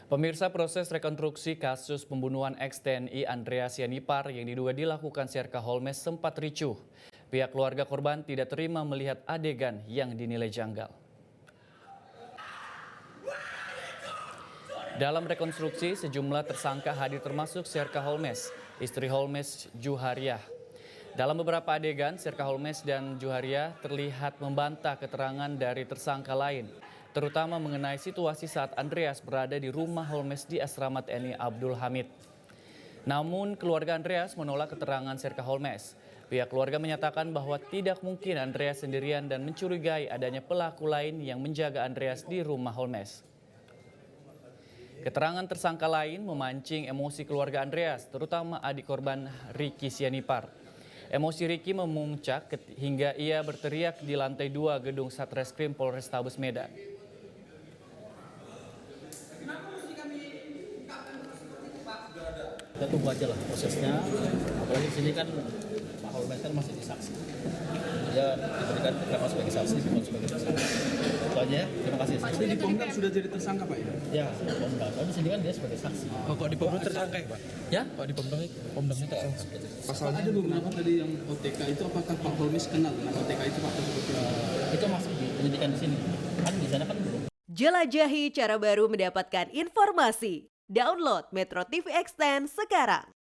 Pemirsa, proses rekonstruksi kasus pembunuhan ex-TNI Andreas Sianipar yang diduga dilakukan Serka Holmes sempat ricuh. Pihak keluarga korban tidak terima melihat adegan yang dinilai janggal. Dalam rekonstruksi, sejumlah tersangka hadir termasuk Serka Holmes, istri Holmes Juhariah. Dalam beberapa adegan, Serka Holmes dan Juhariah terlihat membantah keterangan dari tersangka lain, terutama mengenai situasi saat Andreas berada di rumah Holmes di asrama TNI Abdul Hamid. Namun, keluarga Andreas menolak keterangan Serka Holmes. Pihak keluarga menyatakan bahwa tidak mungkin Andreas sendirian dan mencurigai adanya pelaku lain yang menjaga Andreas di rumah Holmes. Keterangan tersangka lain memancing emosi keluarga Andreas, terutama adik korban Ricky Sianipar. Emosi Ricky memuncak hingga ia berteriak di lantai 2 gedung Satreskrim Polrestabes Medan. Kita tunggu aja lah prosesnya, apalagi di sini kan Pak Holmes kan masih disaksi. Dia diberikan keterangan sebagai saksi, bukan sebagai tersangka. Itu aja ya, terima kasih. Jadi di Pomdam sudah jadi tersangka Pak ya? Ya, Pomdam. Tapi di sini kan dia sebagai saksi. Oh, kok di Pomdam tersangka ya Pak? Ya? Kok di Pomdamnya tersangka? Pasalnya ada beberapa tadi yang OTK itu, apakah Pak Holmes kenal dengan OTK itu Pak? Itu masih di penyidikan di sini. Kan di sana kan belum. Jelajahi cara baru mendapatkan informasi. Download Metro TV Extend sekarang.